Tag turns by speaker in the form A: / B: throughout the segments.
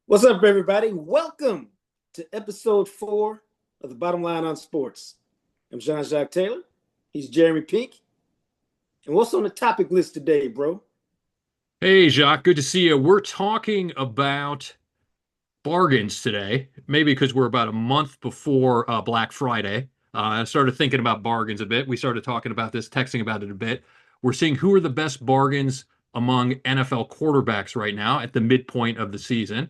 A: What's up, everybody? Welcome to episode 4 of the Bottom Line on Sports. I'm Jean-Jacques Taylor. He's Jeremy Pink. And what's on the topic list today, bro?
B: Hey, Jacques, good to see you. We're talking about bargains today, maybe because we're about a month before Black Friday. I started thinking about bargains a bit. We started talking about this, texting about it a bit. We're seeing who are the best bargains among NFL quarterbacks right now at the midpoint of the season.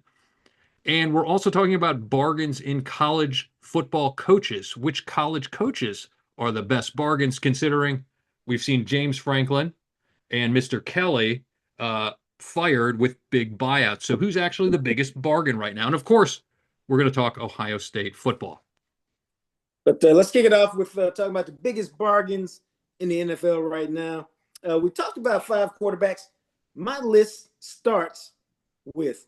B: And we're also talking about bargains in college football coaches. Which college coaches are the best bargains, considering we've seen James Franklin and Mr. Kelly fired with big buyouts. So who's actually the biggest bargain right now? And of course, we're going to talk Ohio State football.
A: But let's kick it off with talking about the biggest bargains in the NFL right now. We talked about 5 quarterbacks. My list starts with,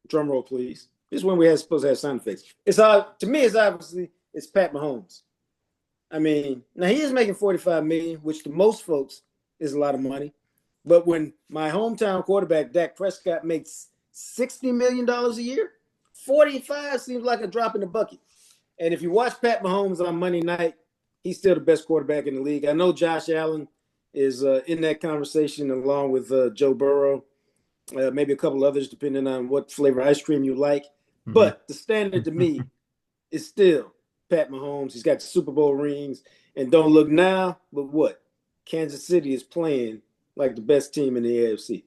A: drum roll, please. This is when we're supposed to have sound effects. To me, it's Pat Mahomes. I mean, now he is making $45 million, which to most folks is a lot of money. But when my hometown quarterback, Dak Prescott, makes $60 million a year, 45 seems like a drop in the bucket. And if you watch Pat Mahomes on Monday night, he's still the best quarterback in the league. I know Josh Allen is in that conversation along with Joe Burrow, maybe a couple others, depending on what flavor ice cream you like.
B: Mm-hmm.
A: But the standard to me is still Pat Mahomes. He's got Super Bowl rings. And don't look now, but what? Kansas City is playing like the best team in the AFC.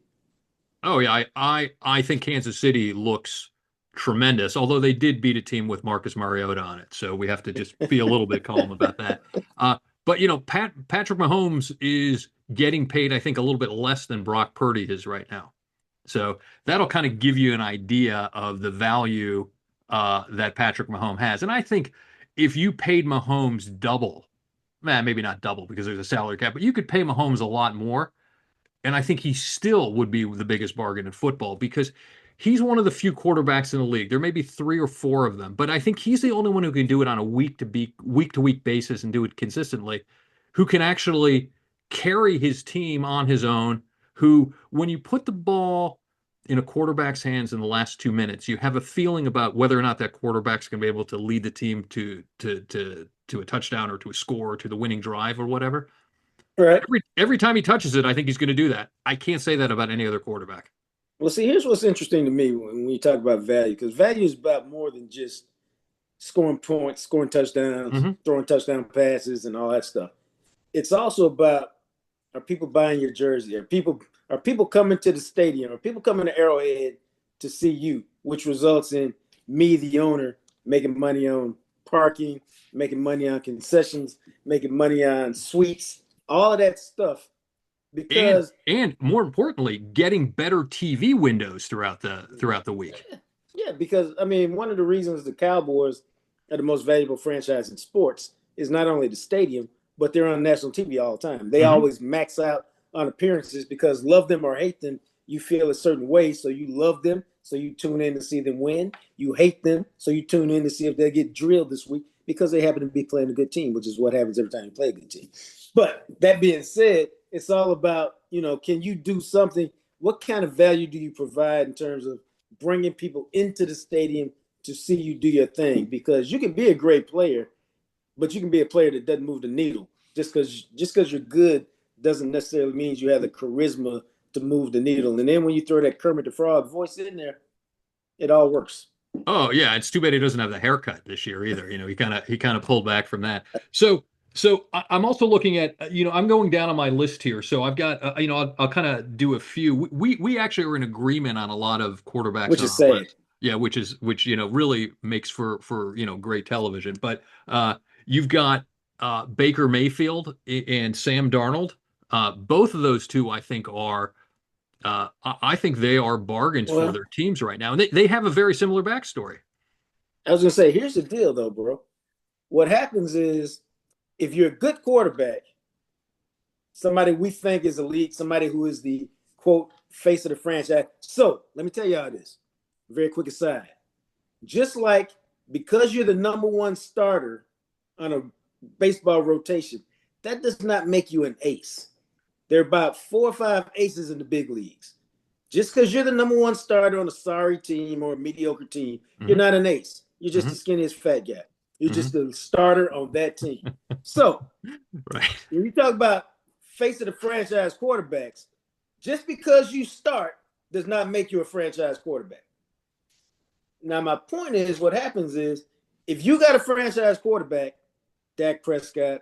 B: Oh yeah, I think Kansas City looks tremendous, although they did beat a team with Marcus Mariota on it. So we have to just be a little bit calm about that. But Patrick Mahomes is getting paid, I think, a little bit less than Brock Purdy is right now. So that'll kind of give you an idea of the value that Patrick Mahomes has. And I think if you paid Mahomes double, maybe not double because there's a salary cap, but you could pay Mahomes a lot more. And I think he still would be the biggest bargain in football because he's one of the few quarterbacks in the league. There may be 3 or 4 of them, but I think he's the only one who can do it on a week-to-week basis and do it consistently, who can actually carry his team on his own, who, when you put the ball in a quarterback's hands in the last 2 minutes, you have a feeling about whether or not that quarterback's going to be able to lead the team to a touchdown or to a score or to the winning drive or whatever.
A: Right.
B: Every time he touches it, I think he's going to do that. I can't say that about any other quarterback.
A: Well, see, here's what's interesting to me when you talk about value, because value is about more than just scoring points, scoring touchdowns, throwing touchdown passes, and all that stuff. It's also about, are people buying your jersey? Are people coming to the stadium? Are people coming to Arrowhead to see you, which results in me, the owner, making money on parking, making money on concessions, making money on suites, all of that stuff. Because
B: and more importantly, getting better TV windows throughout the week.
A: Yeah, because I mean, one of the reasons the Cowboys are the most valuable franchise in sports is not only the stadium, but they're on national TV all the time. They always max out on appearances because love them or hate them, you feel a certain way. So you love them, so you tune in to see them win. You hate them, so you tune in to see if they get drilled this week because they happen to be playing a good team, which is what happens every time you play a good team. But that being said, it's all about, can you do something? What kind of value do you provide in terms of bringing people into the stadium to see you do your thing? Because you can be a great player, but you can be a player that doesn't move the needle. Just because you're good doesn't necessarily mean you have the charisma to move the needle. And then when you throw that Kermit the Frog voice in there, it all works.
B: Oh yeah, it's too bad he doesn't have the haircut this year either. He kind of pulled back from that. So I'm also looking at, I'm going down on my list here. So I've got, I'll kind of do a few. We actually are in agreement on a lot of quarterbacks
A: Which
B: on
A: is
B: our
A: sad.
B: list. Yeah, which really makes for great television. But you've got Baker Mayfield and Sam Darnold. Both of those two, I think, are. I think they are bargains for
A: Well,
B: their teams right now, and they have a very similar backstory.
A: I was going to say, here's the deal, though, bro. What happens is if you're a good quarterback, somebody we think is elite, somebody who is the, quote, face of the franchise. So let me tell y'all this. Very quick aside. Just like because you're the number one starter on a baseball rotation, that does not make you an ace. There are about 4 or 5 aces in the big leagues. Just because you're the number one starter on a sorry team or a mediocre team, you're not an ace. You're just the skinniest fat guy. You're just the starter on that team. So,
B: right.
A: when you talk about face of the franchise quarterbacks, just because you start does not make you a franchise quarterback. Now, my point is, what happens is, if you got a franchise quarterback, Dak Prescott,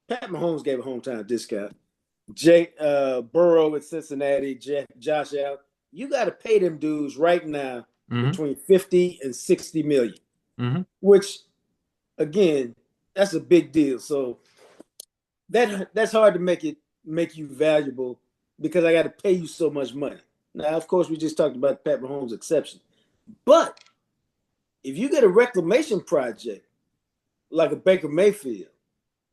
A: Pat Mahomes gave a hometown discount, Burrow at Cincinnati, Josh Allen, you got to pay them dudes right now between 50 and 60 million, which, again, that's a big deal. So that's hard to make you valuable because I got to pay you so much money. Now, of course, we just talked about Pat Mahomes' exception. But if you get a reclamation project like a Baker Mayfield,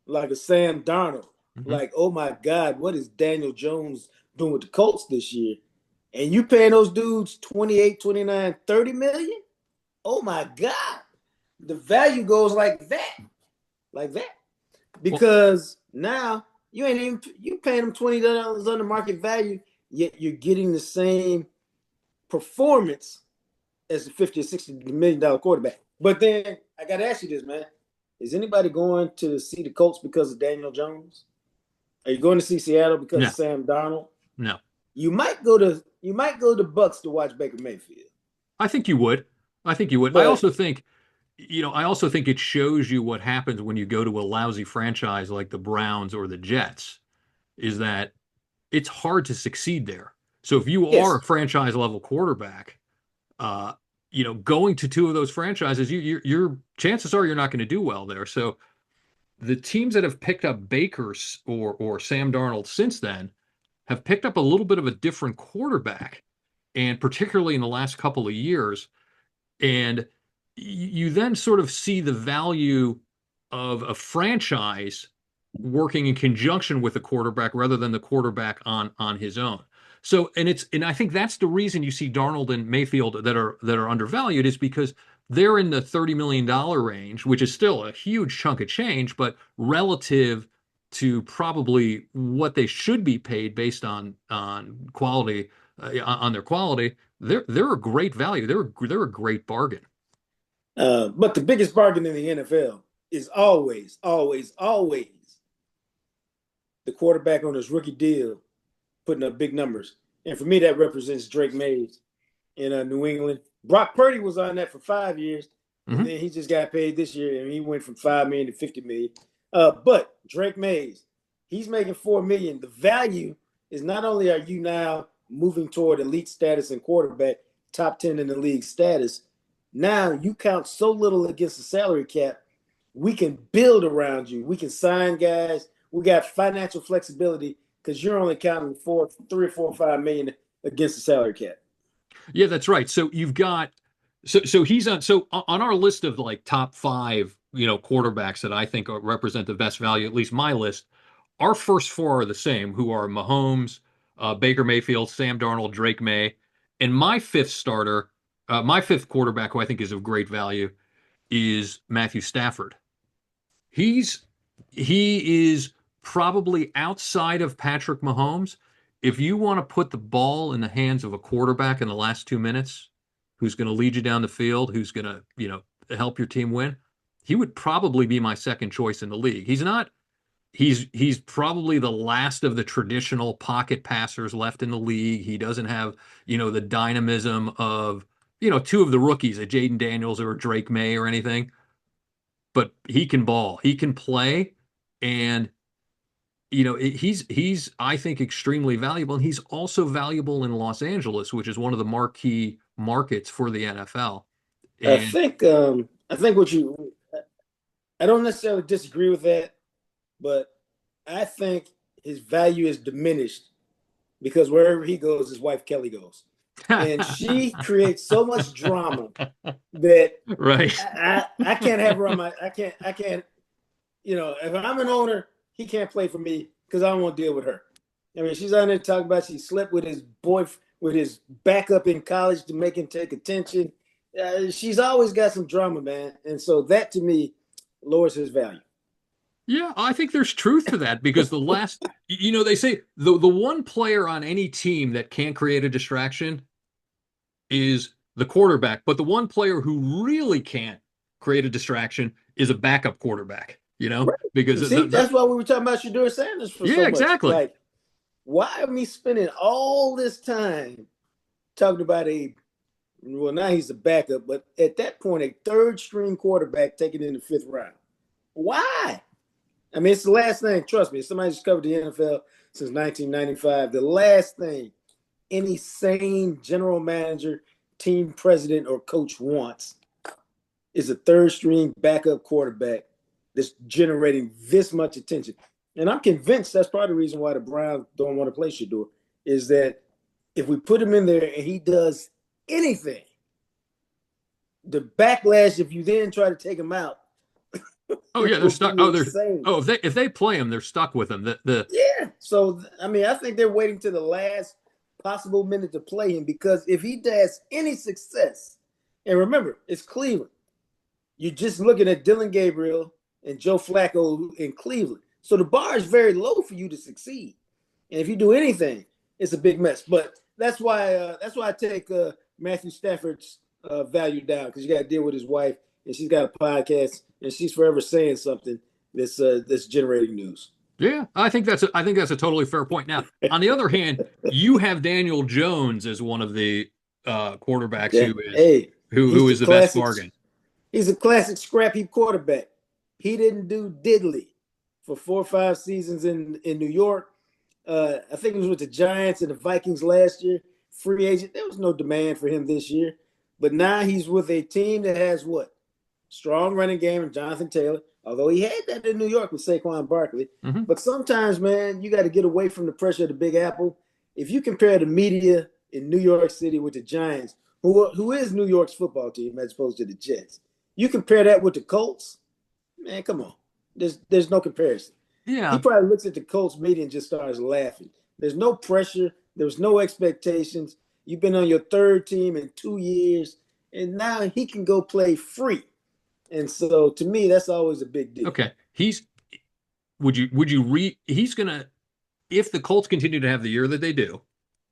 A: like a Sam Darnold, like, oh my God, what is Daniel Jones doing with the Colts this year? And you paying those dudes 28, 29, 30 million? Oh my God. The value goes like that. Because now you paying them $20 under market value, yet you're getting the same performance as the $50 or $60 million quarterback. But then I got to ask you this, man. Is anybody going to see the Colts because of Daniel Jones? Are you going to see Seattle because of Sam Darnold?
B: No.
A: You might go to Bucks to watch Baker Mayfield.
B: I think you would. But I also think it shows you what happens when you go to a lousy franchise like the Browns or the Jets, is that it's hard to succeed there. So if you are a franchise level quarterback, going to two of those franchises, your chances are you're not going to do well there. So the teams that have picked up Baker or Sam Darnold since then have picked up a little bit of a different quarterback, and particularly in the last couple of years. And you then sort of see the value of a franchise working in conjunction with the quarterback rather than the quarterback on his own. So, and I think that's the reason you see Darnold and Mayfield that are undervalued, is because they're in the $30 million range, which is still a huge chunk of change, but relative to probably what they should be paid based on quality, on their quality, they're a great value. They're a great bargain.
A: But the biggest bargain in the NFL is always, always, always the quarterback on his rookie deal putting up big numbers. And for me, that represents Drake Mays in New England. Brock Purdy was on that for 5 years, and then he just got paid this year, and he went from $5 million to $50 million. But Drake Mays, he's making $4 million. The value is not only are you now moving toward elite status and quarterback, top 10 in the league status, now you count so little against the salary cap. We can build around you. We can sign guys. We got financial flexibility because you're only counting $3 or $4 or $5 million against the salary cap.
B: Yeah, that's right. So you've got he's on our list of like top 5, quarterbacks that I think represent the best value, at least my list. Our first 4 are the same, who are Mahomes, Baker Mayfield, Sam Darnold, Drake May, and my fifth quarterback, who I think is of great value, is Matthew Stafford. He is probably outside of Patrick Mahomes. If you want to put the ball in the hands of a quarterback in the last 2 minutes, who's going to lead you down the field, who's going to, help your team win, he would probably be my second choice in the league. He's probably the last of the traditional pocket passers left in the league. He doesn't have, the dynamism of, 2 of the rookies, a Jaden Daniels or a Drake May or anything. But he can ball. He can play. And he's I think extremely valuable, and he's also valuable in Los Angeles, which is one of the marquee markets for the NFL. And
A: I don't necessarily disagree with that, but I think his value is diminished because wherever he goes, his wife Kelly goes, and she creates so much drama that I can't have her on my. I can't. If I'm an owner, he can't play for me because I don't want to deal with her. I mean, she's on there talking about she slept with his with his backup in college to make him take attention. She's always got some drama, man. And so that, to me, lowers his value.
B: Yeah, I think there's truth to that because they say the one player on any team that can't create a distraction is the quarterback, but the one player who really can't create a distraction is a backup quarterback,
A: Right.
B: because
A: See, that's why we were talking about Shador Sanders for
B: yeah,
A: so much.
B: exactly.
A: Like, why am I spending all this time talking about well, now he's a backup, but at that point, a third string quarterback taken in the fifth round? Why? I mean, it's the last thing, trust me, somebody who's covered the NFL since 1995, the last thing any sane general manager, team president, or coach wants is a third string backup quarterback that's generating this much attention. And I'm convinced that's part of the reason why the Browns don't want to play Shador, is that if we put him in there and he does anything, the backlash, if you then try to take him out,
B: oh yeah, they're
A: will
B: stuck.
A: be insane.
B: If they play him, they're stuck with him.
A: Yeah. So, I mean, I think they're waiting to the last possible minute to play him, because if he does any success, and remember, it's Cleveland. You're just looking at Dylan Gabriel and Joe Flacco in Cleveland. So the bar is very low for you to succeed. And if you do anything, it's a big mess. But that's why I take Matthew Stafford's value down, because you got to deal with his wife, and she's got a podcast, and she's forever saying something that's generating news.
B: Yeah, I think that's a totally fair point. Now, on the other hand, you have Daniel Jones as one of the quarterbacks who is the best bargain.
A: He's a classic scrap heap quarterback. He didn't do diddly for 4 or 5 seasons in New York. I think he was with the Giants and the Vikings last year. Free agent. There was no demand for him this year. But now he's with a team that has what? Strong running game and Jonathan Taylor, although he had that in New York with Saquon Barkley.
B: Mm-hmm.
A: But sometimes, man, you got to get away from the pressure of the Big Apple. If you compare the media in New York City with the Giants, who is New York's football team as opposed to the Jets, you compare that with the Colts, man, come on. There's no comparison.
B: Yeah.
A: He probably looks at the Colts media and just starts laughing. There's no pressure. There's no expectations. You've been on your third team in 2 years, and now he can go play free. And so to me, that's always a big deal.
B: Okay. He's gonna, if the Colts continue to have the year that they do,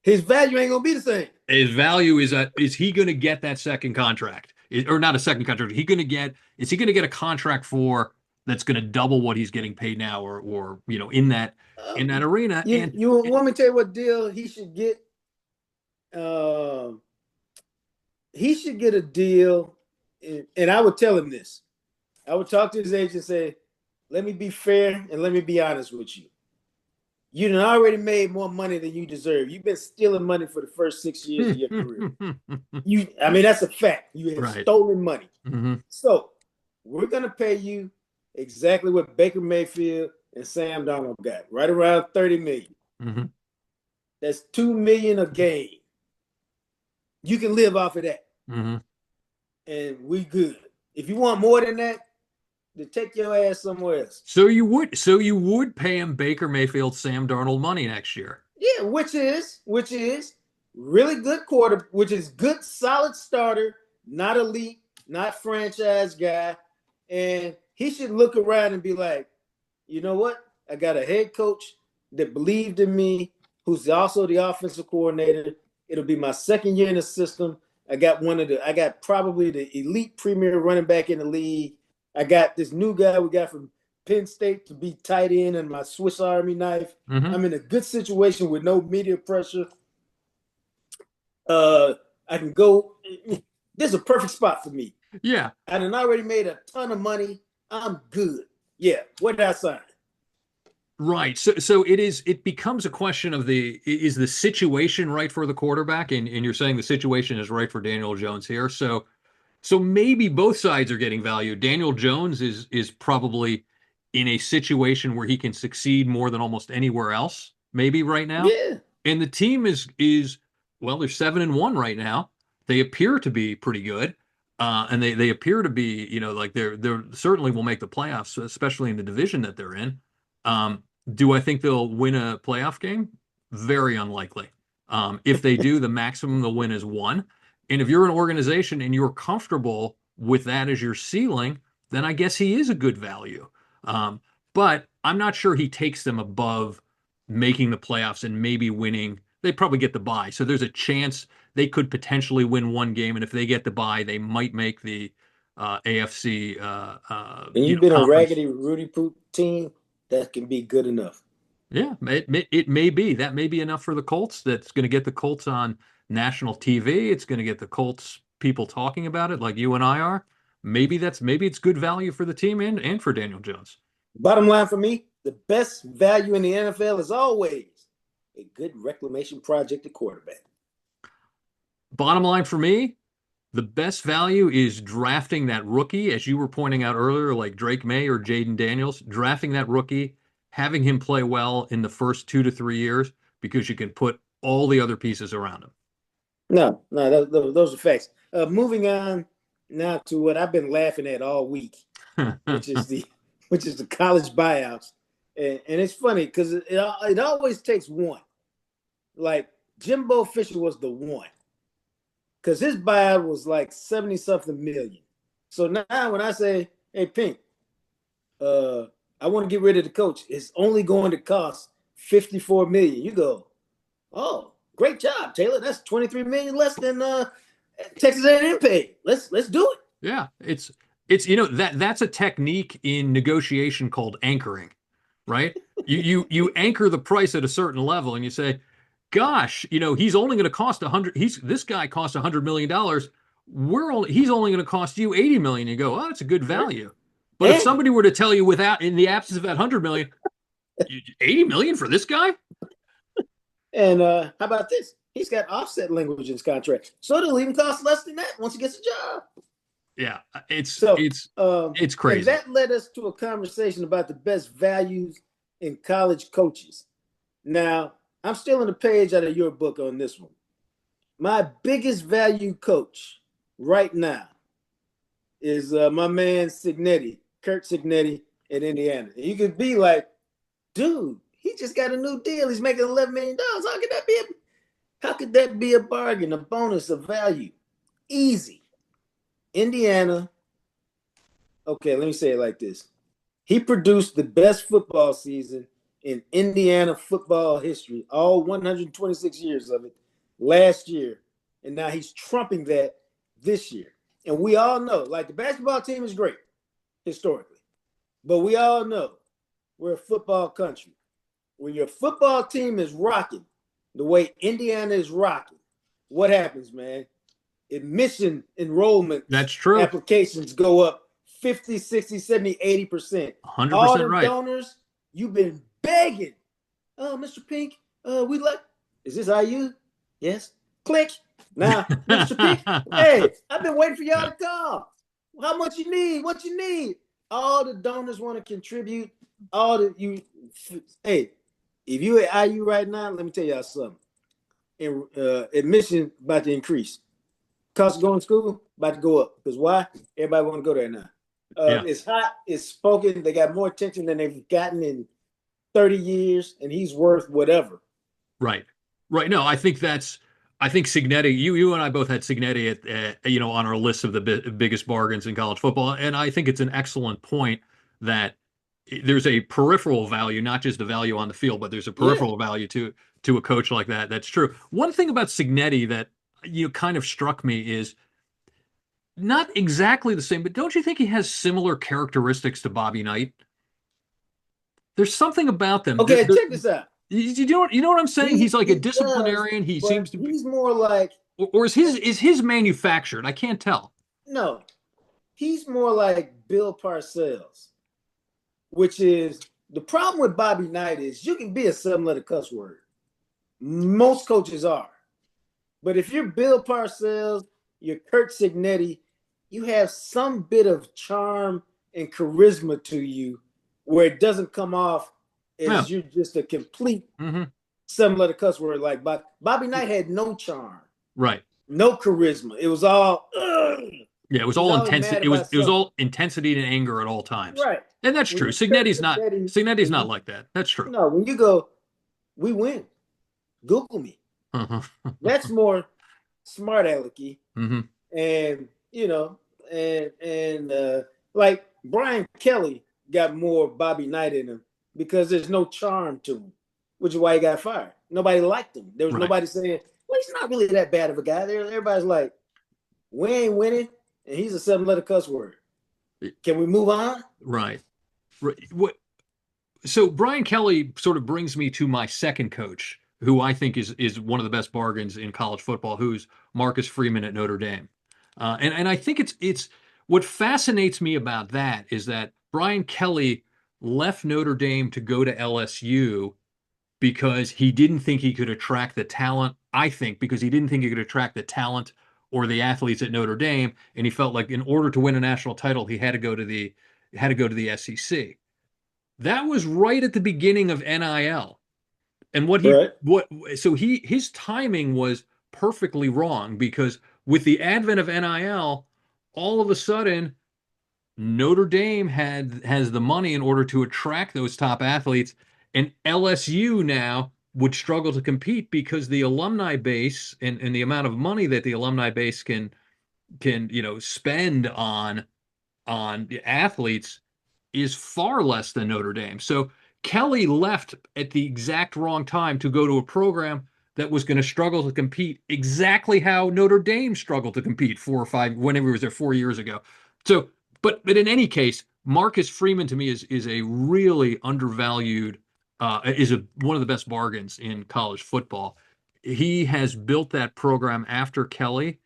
A: his value ain't gonna be the same.
B: His value is he gonna get that second contract? Or not a second contract? Is he gonna get a contract that's gonna double what he's getting paid now, or in that arena?
A: You want me to tell you what deal he should get? He should get a deal. And I would tell him this. I would talk to his agent and say, let me be fair and let me be honest with you. You done already made more money than you deserve. You've been stealing money for the first 6 years of your career. I mean, that's a fact. You have stolen money.
B: Mm-hmm.
A: So we're going to pay you exactly what Baker Mayfield and Sam Darnold got, right around $30 million.
B: Mm-hmm.
A: That's $2 million a game. You can live off of that.
B: Mm-hmm.
A: And we good. If you want more than that, then take your ass somewhere else.
B: So you would pay him Baker Mayfield, Sam Darnold money next year.
A: Yeah, which is really good quarter, which is good, solid starter, not elite, not franchise guy. And he should look around and be like, you know what? I got a head coach that believed in me, who's also the offensive coordinator. It'll be my second year in the system. I got probably the elite premier running back in the league. I got this new guy we got from Penn State to be tight end and my Swiss Army knife.
B: Mm-hmm.
A: I'm in a good situation with no media pressure. I can go. This is a perfect spot for me.
B: Yeah.
A: I done already made a ton of money. I'm good. Yeah. What did I sign?
B: Right. So it becomes a question of is the situation right for the quarterback? And you're saying the situation is right for Daniel Jones here. So maybe both sides are getting value. Daniel Jones is probably in a situation where he can succeed more than almost anywhere else, maybe right now.
A: Yeah.
B: And the team is well, they're 7-1 right now. They appear to be pretty good. And they appear to be, like they're certainly will make the playoffs, especially in the division that they're in. Do I think they'll win a playoff game? Very unlikely. If they do, the maximum they'll win is 1. And if you're an organization and you're comfortable with that as your ceiling, then I guess he is a good value. but I'm not sure he takes them above making the playoffs and maybe winning. They probably get the bye. So there's a chance they could potentially win one game. And if they get the bye, they might make the AFC,
A: And you've been a
B: conference.
A: raggedy Rudy Poot team, that can be good enough.
B: Yeah, it may be. That may be enough for the Colts. That's going to get the Colts on national TV. It's going to get the Colts people talking about it like you and I are. Maybe it's good value for the team and for Daniel Jones.
A: Bottom line for me, the best value in the NFL is always a good reclamation project at quarterback.
B: Bottom line for me, the best value is drafting that rookie, as you were pointing out earlier, like Drake May or Jaden Daniels, drafting that rookie, having him play well in the first 2 to 3 years because you can put all the other pieces around him.
A: No, those are facts. Moving on now to what I've been laughing at all week, which is the college buyouts, and it's funny because it always takes one. Like Jimbo Fisher was the one, because his buyout was like 70-something million. So now when I say, "Hey Pink, I want to get rid of the coach," it's only going to cost 54 million. You go, "Oh, great job, Taylor. That's 23 million less than Texas A&M paid. Let's do it."
B: Yeah, it's that's a technique in negotiation called anchoring, right? You anchor the price at a certain level and you say, gosh, he's only going to cost 100. This guy costs $100 million. He's only going to cost you 80 million. You go, oh, that's a good value. But if somebody were to tell you in the absence of that 100 million, 80 million for this guy?
A: And how about this? He's got offset language in his contract, so it'll even cost less than that once he gets a job.
B: Yeah, it's crazy.
A: And that led us to a conversation about the best values in college coaches. Now, I'm stealing a page out of your book on this one. My biggest value coach right now is my man Kurt Cignetti at Indiana. And you could be like, dude, he just got a new deal. He's making $11 million. How could that be a bargain, a bonus, a value? Easy. Indiana. Okay, let me say it like this. He produced the best football season in Indiana football history, all 126 years of it, last year. And now he's trumping that this year. And we all know, like, the basketball team is great historically, but we all know we're a football country. When your football team is rocking the way Indiana is rocking, what happens, man? Admission enrollment,
B: that's true,
A: applications go up 50, 60, 70, 80%.
B: 100%
A: all the
B: right.
A: Donors, you've been begging. Oh, Mr. Pink, we'd like, is this IU? Yes. Click. Now, Mr. Pink, hey, I've been waiting for y'all to call. How much you need? What you need? All the donors want to contribute. Hey, if you at IU right now, let me tell y'all something. Admission about to increase. Cost of going to school about to go up. Because why? Everybody want to go there now. It's hot. It's spoken. They got more attention than they've gotten in 30 years, and he's worth whatever.
B: Right. No, I think Cignetti. You and I both had Cignetti at on our list of the biggest bargains in college football, and I think it's an excellent point that there's a peripheral value, not just a value on the field, but there's a peripheral value to a coach like that. That's true. One thing about Cignetti that kind of struck me is not exactly the same, but don't you think he has similar characteristics to Bobby Knight? There's something about them.
A: Okay, check this out.
B: You know what I'm saying? He's like a disciplinarian. He seems to be.
A: He's more like.
B: Or is his manufactured? I can't tell.
A: No, he's more like Bill Parcells, which is the problem with Bobby Knight is you can be a 7-letter cuss word. Most coaches are. But if you're Bill Parcells, you're Kurt Cignetti, you have some bit of charm and charisma to you where it doesn't come off as you're just a complete 7-letter cuss word. Like Bobby Knight had no charm.
B: Right.
A: No charisma. It was all
B: yeah, it was all intensity. It was all intensity and anger at all times.
A: Right.
B: And that's true. Cignetti's not like that. That's true.
A: No, when you go, we win. Google me. That's more smart alecky. And like Brian Kelly got more Bobby Knight in him because there's no charm to him, which is why he got fired. Nobody liked him. There was nobody saying, well, he's not really that bad of a guy. Everybody's like, we ain't winning, and he's a 7-letter cuss word. Can we move on?
B: Right. So Brian Kelly sort of brings me to my second coach, who I think is one of the best bargains in college football, who's Marcus Freeman at Notre Dame. And I think it's what fascinates me about that is that Brian Kelly left Notre Dame to go to LSU because he didn't think he could attract the talent. I think because he didn't think he could attract the talent or the athletes at Notre Dame, and he felt like in order to win a national title, he had to go to the SEC. That was right at the beginning of NIL. And his timing was perfectly wrong because with the advent of NIL, all of a sudden Notre Dame has the money in order to attract those top athletes, and LSU now would struggle to compete because the alumni base and the amount of money that the alumni base can spend on the athletes is far less than Notre Dame. So Kelly left at the exact wrong time to go to a program that was going to struggle to compete exactly how Notre Dame struggled to compete whenever he was there 4 years ago. So, but in any case, Marcus Freeman to me is a really undervalued, one of the best bargains in college football. He has built that program after Kelly.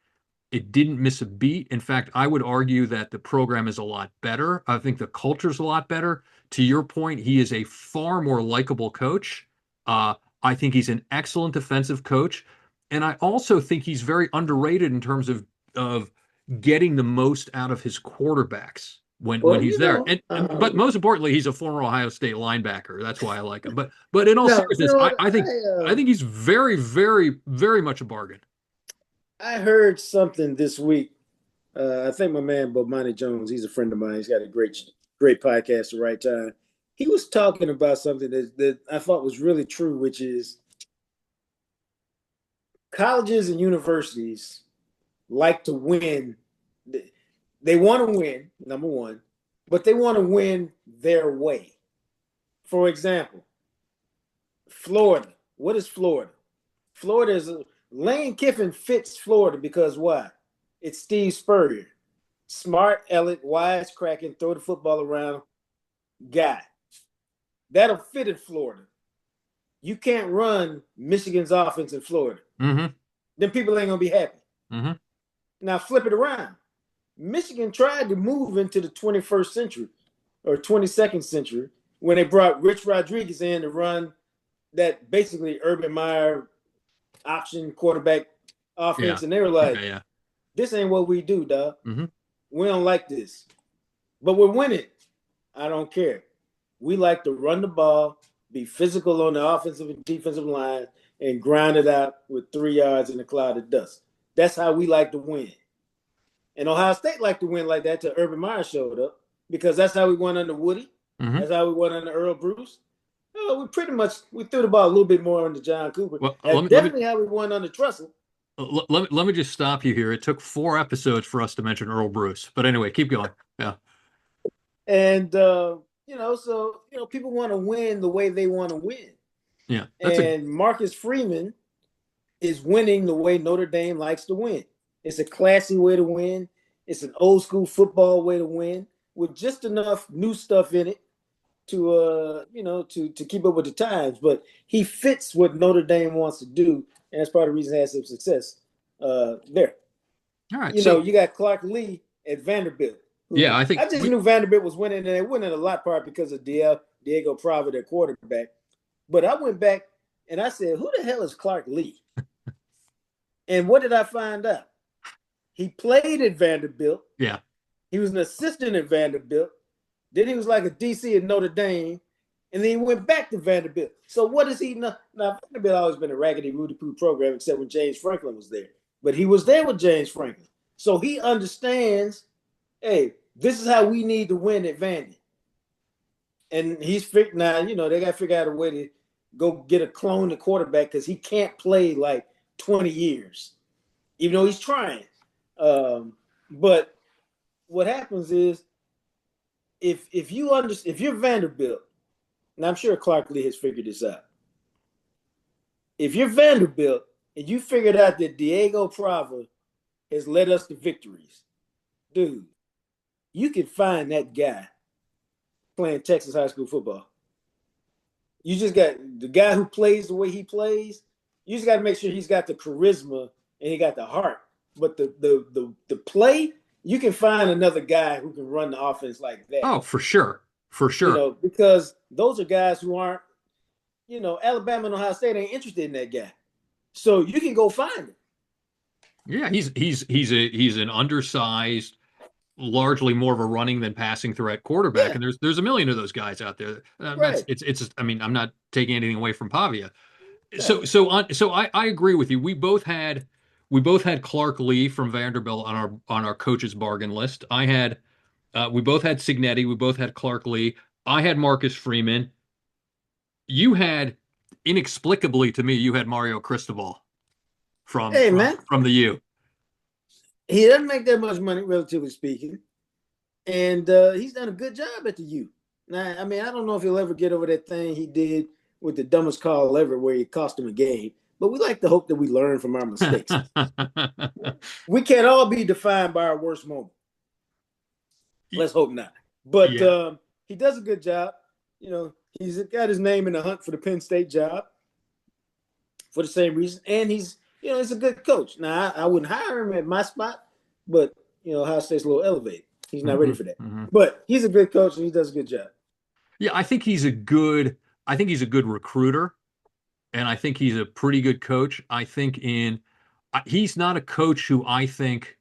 B: It didn't miss a beat. In fact, I would argue that the program is a lot better. I think the culture's a lot better. To your point, he is a far more likable coach. I think he's an excellent defensive coach. And I also think he's very underrated in terms of getting the most out of his quarterbacks when he's there. But most importantly, he's a former Ohio State linebacker. That's why I like him. But in all seriousness, I think he's very, very, very much a bargain.
A: I heard something this week. I think my man Bomani Jones, he's a friend of mine. He's got a great podcast, The Right Time. He was talking about something that I thought was really true, which is colleges and universities like to win. They want to win, number one, but they want to win their way. For example, Florida. What is Florida? Florida is Lane Kiffin fits Florida because why? It's Steve Spurrier. Smart, Elliott, wisecracking, throw the football around guy. That'll fit in Florida. You can't run Michigan's offense in Florida.
B: Mm-hmm.
A: Then people ain't going to be happy.
B: Mm-hmm.
A: Now flip it around. Michigan tried to move into the 21st century or 22nd century when they brought Rich Rodriguez in to run that basically Urban Meyer option quarterback offense. Yeah. And they were like, this ain't what we do, dog.
B: Mm-hmm.
A: We don't like this. But we're winning. I don't care. We like to run the ball, be physical on the offensive and defensive line, and grind it out with 3 yards in a cloud of dust. That's how we like to win. And Ohio State liked to win like that till Urban Meyer showed up because that's how we won under Woody.
B: Mm-hmm.
A: That's how we won under Earl Bruce. We threw the ball a little bit more under John Cooper. Well, definitely how we won under Tressel.
B: Let me just stop you here. It took 4 episodes for us to mention Earl Bruce. But anyway, keep going. Yeah.
A: And, people want to win the way they want to win.
B: Yeah.
A: And Marcus Freeman is winning the way Notre Dame likes to win. It's a classy way to win. It's an old school football way to win with just enough new stuff in it to keep up with the times. But he fits what Notre Dame wants to do, and that's part of the reason he has some success there.
B: All right.
A: You got Clark Lee at Vanderbilt.
B: Yeah, I
A: just knew Vanderbilt was winning, and they won in a lot part because of Diego Prava, their quarterback. But I went back and I said, who the hell is Clark Lee? And what did I find out? He played at Vanderbilt.
B: Yeah.
A: He was an assistant at Vanderbilt. Then he was like a DC at Notre Dame. And then he went back to Vanderbilt. So what does he know? Now, Vanderbilt always been a raggedy, Rudy-Poo program, except when James Franklin was there. But he was there with James Franklin. So he understands, hey, this is how we need to win at Vandy. And he's figured now, they got to figure out a way to go get a clone of quarterback because he can't play like 20 years, even though he's trying. But what happens is if you're Vanderbilt, and I'm sure Clark Lee has figured this out. If you're Vanderbilt and you figured out that Diego Prava has led us to victories, dude, you can find that guy playing Texas high school football. You just got the guy who plays the way he plays. You just got to make sure he's got the charisma and he got the heart. But the play, you can find another guy who can run the offense like that.
B: Oh, for sure. For sure.
A: Because those are guys who aren't, Alabama and Ohio State ain't interested in that guy. So you can go find him.
B: Yeah, he's an undersized, largely more of a running than passing threat quarterback,
A: Yeah.
B: and there's a million of those guys out there.
A: Right.
B: It's I mean, I'm not taking anything away from Pavia.
A: Yeah.
B: So I agree with you. We both had Clark Lee from Vanderbilt on our coaches bargain list. We both had Signetti. We both had Clark Lee. I had Marcus Freeman. You had, inexplicably to me, you had Mario Cristobal from the U.
A: He doesn't make that much money, relatively speaking, and he's done a good job at the U. Now, I mean, I don't know if he'll ever get over that thing he did with the dumbest call ever, where he cost him a game. But we like to hope that we learn from our mistakes. We can't all be defined by our worst moment. Let's hope not. But yeah. He does a good job. He's got his name in the hunt for the Penn State job for the same reason. And he's a good coach. Now, I wouldn't hire him at my spot, but, Ohio State's a little elevated. He's not ready for that. Mm-hmm. But he's a good coach, and he does a good job.
B: Yeah, I think he's a good recruiter, and I think he's a pretty good coach. I think he's not a coach who I think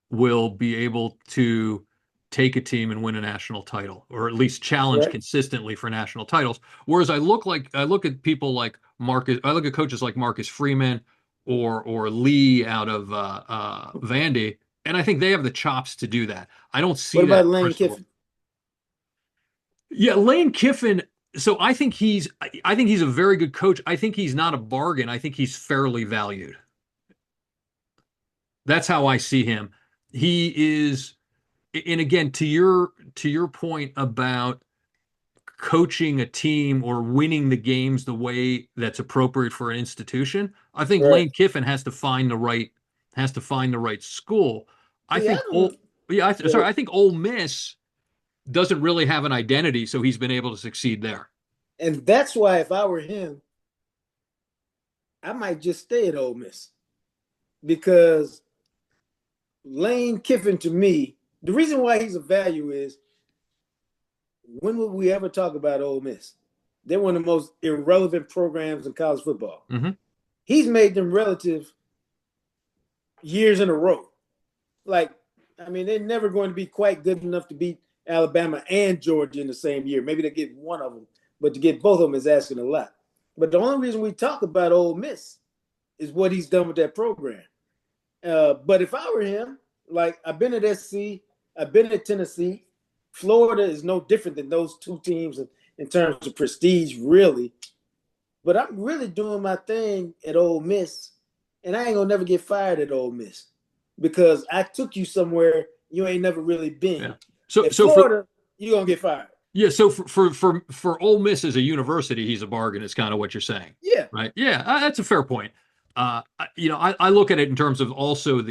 B: will be able to take a team and win a national title, or at least challenge consistently for national titles. Whereas I look at people like Marcus, I look at coaches like Marcus Freeman or Lee out of Vandy, and I think they have the chops to do that. I don't see that.
A: What about Lane Kiffin?
B: Yeah, Lane Kiffin. So I think he's a very good coach. I think he's not a bargain. I think he's fairly valued. That's how I see him. He is. And again, to your point about coaching a team or winning the games the way that's appropriate for an institution, I think Lane Kiffin has to find the right school. I think Ole Miss doesn't really have an identity, so he's been able to succeed there.
A: And that's why, if I were him, I might just stay at Ole Miss, because Lane Kiffin, to me, the reason why he's a value is, when would we ever talk about Ole Miss? They're one of the most irrelevant programs in college football.
B: Mm-hmm.
A: He's made them relative years in a row. Like, I mean, they're never going to be quite good enough to beat Alabama and Georgia in the same year. Maybe they get one of them, but to get both of them is asking a lot. But the only reason we talk about Ole Miss is what he's done with that program. But if I were him, like, I've been at SC, I've been at Tennessee. Florida is no different than those two teams in terms of prestige, really. But I'm really doing my thing at Ole Miss, and I ain't gonna never get fired at Ole Miss, because I took you somewhere you ain't never really been.
B: Yeah. So
A: Florida, you're gonna get fired.
B: Yeah. So for Ole Miss as a university, he's a bargain. Is kind of what you're saying.
A: Yeah.
B: Right. Yeah. That's a fair point. I look at it in terms of also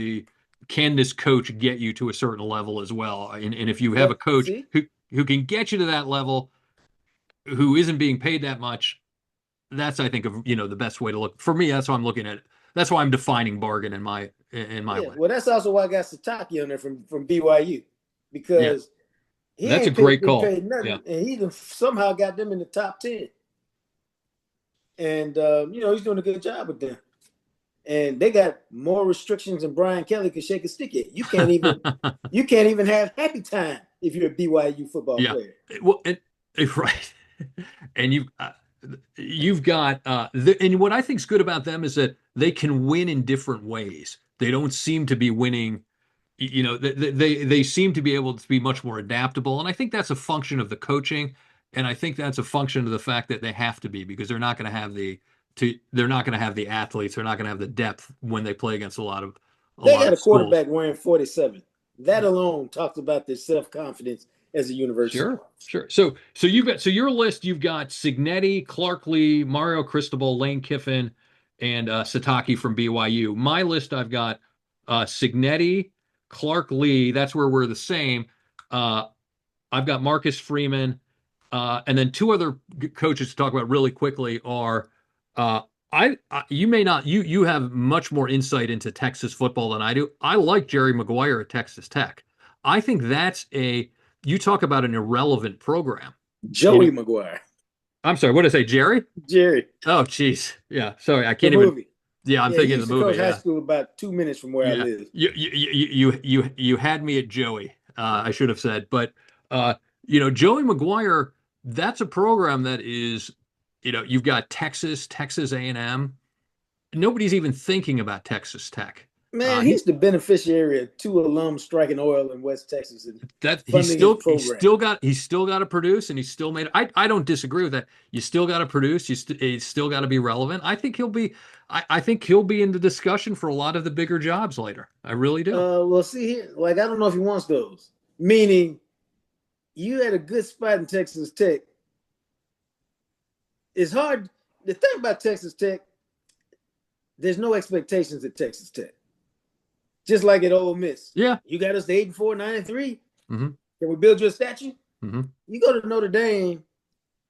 B: can this coach get you to a certain level as well? And if you have a coach who can get you to that level, who isn't being paid that much, that's, I think, the best way to look. For me, that's how I'm looking at it. That's why I'm defining bargain in my way.
A: Well, that's also why I got Sataki on there from BYU, because
B: that's a great call.
A: Paid nothing, and he somehow got them in the top 10. And he's doing a good job with them. And they got more restrictions than Brian Kelly could shake a stick at. You can't even have happy time if you're a BYU football player.
B: Well, right. And you've got and what I think is good about them is that they can win in different ways. They don't seem to be winning. They seem to be able to be much more adaptable, and I think that's a function of the coaching, and I think that's a function of the fact that they have to be, because they're not going to have the athletes, they're not going to have the depth when they play against a lot of
A: quarterback wearing 47. That alone talks about their self-confidence as a university.
B: Sure. So your list. You've got Signetti, Clark Lee, Mario Cristobal, Lane Kiffin, and Sataki from BYU. My list, I've got Signetti, Clark Lee. That's where we're the same. I've got Marcus Freeman, and then two other coaches to talk about really quickly are. You may not you have much more insight into Texas football than I do. I like Jerry Maguire at Texas Tech. I think that's you talk about an irrelevant program.
A: Joey Maguire.
B: I'm sorry, what did I say, Jerry?
A: Jerry.
B: Oh, jeez. Yeah, sorry, I can't
A: the
B: even.
A: Movie.
B: Yeah, I'm thinking of the movie.
A: Coach high school about 2 minutes from where I live.
B: You had me at Joey. I should have said, but Joey Maguire. That's a program that is, you've got Texas A&M. Nobody's even thinking about Texas Tech.
A: Man, he's the beneficiary of 2 alums striking oil in West Texas. And he's still
B: got to produce, and he's still made. I don't disagree with that. You still got to produce. You still got to be relevant. I think he'll be. I think he'll be in the discussion for a lot of the bigger jobs later. I really do.
A: Well, see here, I don't know if he wants those. Meaning, you had a good spot in Texas Tech. It's hard. The thing about Texas Tech, there's no expectations at Texas Tech. Just like at Ole Miss.
B: Yeah.
A: You got us to 8-4, 9-3.
B: Mm-hmm.
A: Can we build you a statue?
B: Mm-hmm.
A: You go to Notre Dame,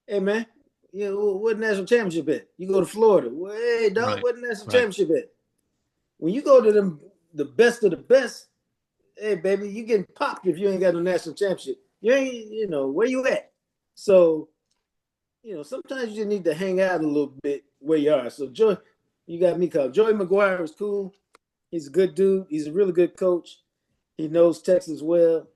A: hey, man, what national championship at? You go to Florida. Well, hey, dog,
B: right.
A: What national championship at? When you go to them, the best of the best, hey, baby, you getting popped if you ain't got no national championship. You ain't, where you at? So, sometimes you just need to hang out a little bit where you are. So, you got me called. Joey Maguire is cool. He's a good dude. He's a really good coach. He knows Texas well.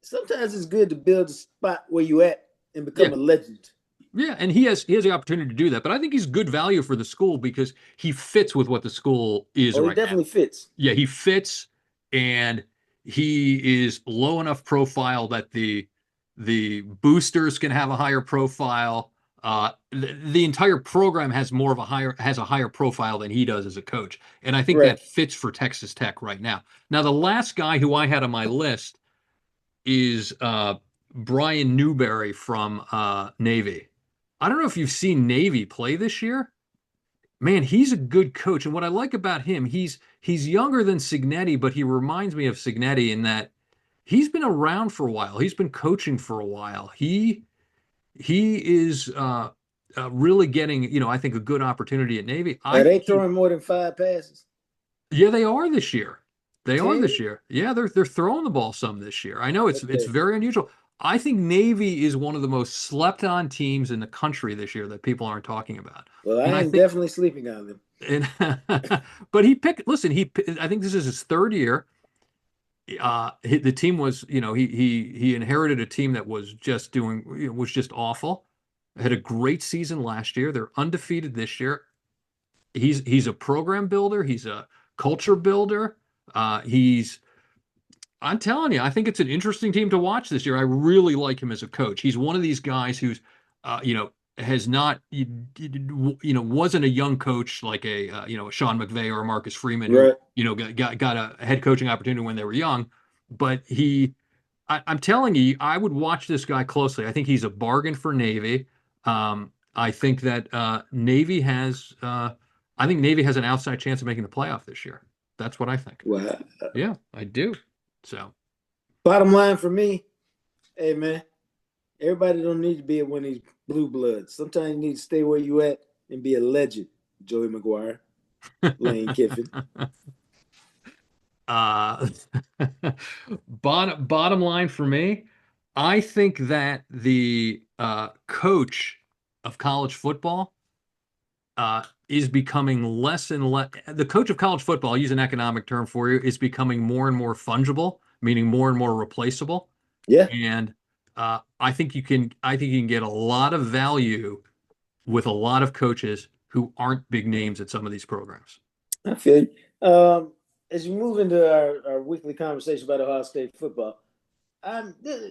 A: Sometimes it's good to build a spot where you at and become a legend.
B: Yeah, and he has the opportunity to do that. But I think he's good value for the school because he fits with what the school is right now.
A: He definitely fits.
B: Yeah, he fits, and he is low enough profile that the boosters can have a higher profile. The entire program has a higher profile than he does as a coach, and I think that fits for Texas Tech right now. Now, the last guy who I had on my list is Brian Newberry from Navy. I don't know if you've seen Navy play this year. Man, he's a good coach, and what I like about him, he's younger than Signetti, but he reminds me of Signetti in that he's been around for a while. He's been coaching for a while. He is really getting, I think, a good opportunity at Navy.
A: Are they throwing more than 5 passes?
B: Yeah, they are this year. Yeah, they're throwing the ball some this year. I know it's very unusual. I think Navy is one of the most slept on teams in the country this year that people aren't talking about.
A: Well, I think definitely sleeping on them.
B: But I think this is his 3rd year. The team was, he inherited a team that was just awful. Had a great season last year. They're undefeated this year. He's a program builder. He's a culture builder. I'm telling you, I think it's an interesting team to watch this year. I really like him as a coach. He's one of these guys who's, has not, wasn't a young coach like a Sean McVay or a Marcus Freeman, who, got a head coaching opportunity when they were young. But I'm telling you, I would watch this guy closely. I think he's a bargain for Navy. I think that Navy has an outside chance of making the playoff this year. That's what I think.
A: Wow.
B: Yeah, I do. So,
A: bottom line for me, hey man, everybody don't need to be one of these blue bloods. Sometimes you need to stay where you at and be a legend. Joey Maguire, Lane Kiffin.
B: Bottom line for me, I think that the coach of college football is becoming less and less. The coach of college football, I'll use an economic term for you, is becoming more and more fungible, meaning more and more replaceable.
A: Yeah.
B: And I think you can get a lot of value with a lot of coaches who aren't big names at some of these programs.
A: I feel you. As you move into our weekly conversation about Ohio State football,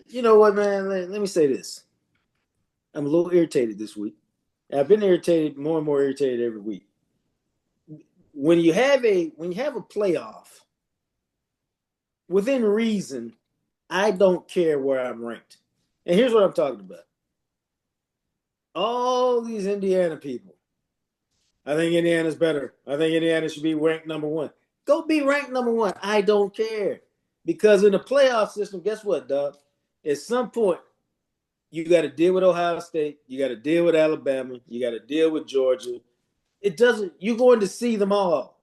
A: you know what, man? Let me say this. I'm a little irritated this week. I've been irritated, more and more irritated every week. When you have a playoff, within reason, I don't care where I'm ranked. And here's what I'm talking about. All these Indiana people. I think Indiana's better. I think Indiana should be ranked number one. Go be ranked number one. I don't care. Because in the playoff system, guess what, Doug? At some point, you got to deal with Ohio State. You got to deal with Alabama. You got to deal with Georgia. It doesn't, you're going to see them all.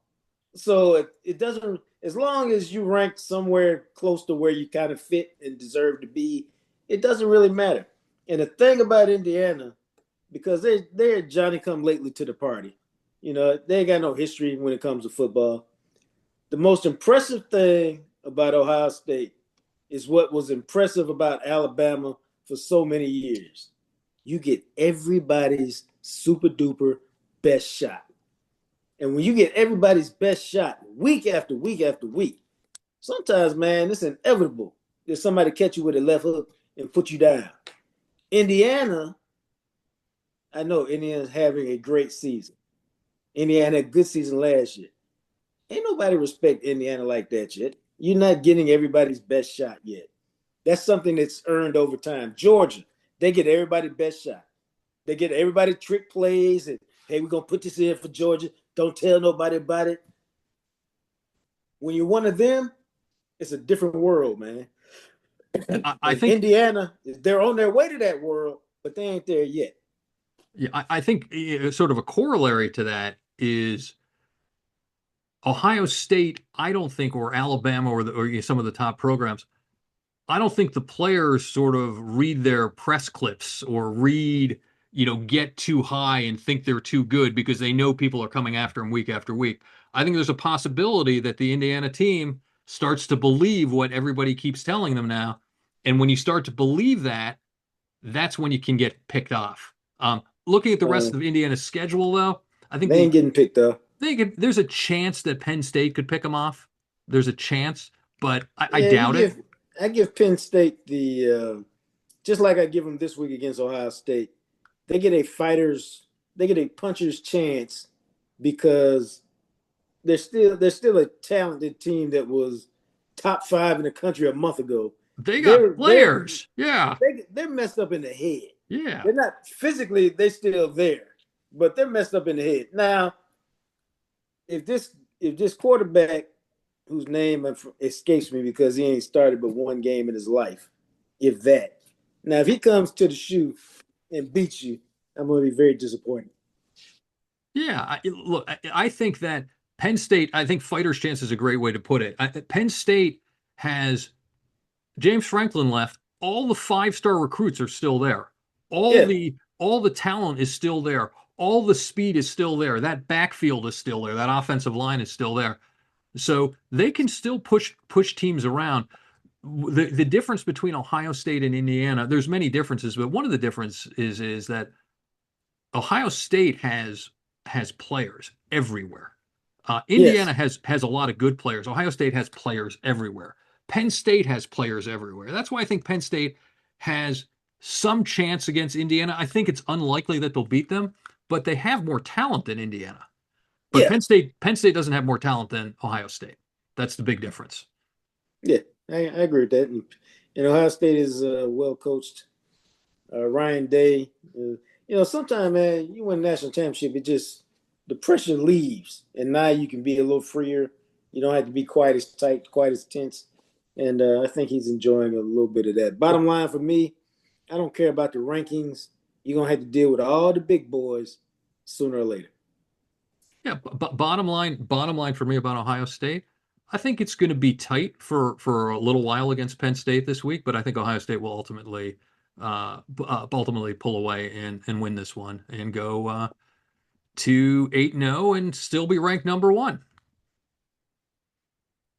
A: So it doesn't, as long as you rank somewhere close to where you kind of fit and deserve to be, it doesn't really matter. And the thing about Indiana, because they're Johnny come lately to the party. You know, they ain't got no history when it comes to football. The most impressive thing about Ohio State is what was impressive about Alabama for so many years. You get everybody's super duper best shot. And when you get everybody's best shot week after week after week, sometimes, man, it's inevitable that somebody catch you with a left hook and put you down. Indiana, I know Indiana's having a great season. Indiana had a good season last year. Ain't nobody respect Indiana like that yet. You're not getting everybody's best shot yet. That's something that's earned over time. Georgia, they get everybody's best shot. They get everybody trick plays and, hey, we're going to put this in for Georgia. Don't tell nobody about it. When you're one of them, it's a different world, man.
B: I think
A: Indiana, they're on their way to that world, but they ain't there yet.
B: Yeah, I think sort of a corollary to that is Ohio State. I don't think, or Alabama, or some of the top programs. I don't think the players sort of read their press clips or read, get too high and think they're too good because they know people are coming after them week after week. I think there's a possibility that the Indiana team starts to believe what everybody keeps telling them now. And when you start to believe that, that's when you can get picked off. Looking at the rest of Indiana's schedule, though, I think
A: they ain't getting picked up.
B: There's a chance that Penn State could pick them off. There's a chance, but I doubt it.
A: I give Penn State just like I give them this week against Ohio State. They get a puncher's chance because they're still a talented team that was top 5 in the country a month ago.
B: They got players. Yeah.
A: They're messed up in the head.
B: Yeah.
A: They're not physically, they're still there, but they're messed up in the head. Now, if this quarterback, whose name escapes me because he ain't started but one game in his life, if that. Now, if he comes to the shoe and beats you, I'm going to be very disappointed.
B: Yeah. I think that Penn State, I think fighter's chance is a great way to put it. Penn State has James Franklin left. All the 5-star recruits are still there. All the talent is still there. All the speed is still there. That backfield is still there. That offensive line is still there. So they can still push teams around. The difference between Ohio State and Indiana, there's many differences, but one of the differences is that Ohio State has players everywhere. Indiana has a lot of good players. Ohio State has players everywhere. Penn State has players everywhere. That's why I think Penn State has some chance against Indiana. I think it's unlikely that they'll beat them, but they have more talent than Indiana. But Penn State doesn't have more talent than Ohio State. That's the big difference.
A: Yeah, I agree with that. And Ohio State is well coached. Ryan Day. Sometimes, man, you win a national championship, it just the pressure leaves, and now you can be a little freer. You don't have to be quite as tight, quite as tense. And I think he's enjoying a little bit of that. Bottom line for me, I don't care about the rankings. You're going to have to deal with all the big boys sooner or later.
B: Yeah, but bottom line for me about Ohio State, I think it's going to be tight for a little while against Penn State this week, but I think Ohio State will ultimately pull away and win this one and go to 8-0 and still be ranked number 1.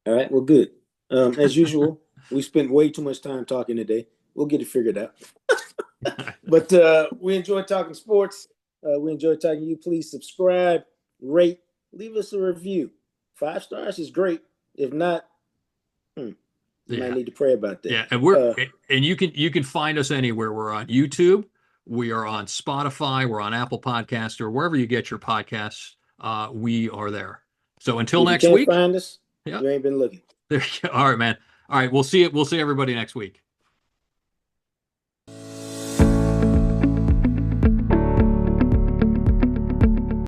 A: All right, well, good. As usual, we spent way too much time talking today. We'll get it figured out. But we enjoyed talking sports. We enjoyed talking to you. Please subscribe, rate, leave us a review. 5 stars is great. If not, you might need to pray about that.
B: Yeah, and you can find us anywhere. We're on YouTube. We are on Spotify. We're on Apple Podcasts or wherever you get your podcasts. We are there. So until next week.
A: Find us. You ain't been looking.
B: All right, man. All right, we'll see it. We'll see everybody next week.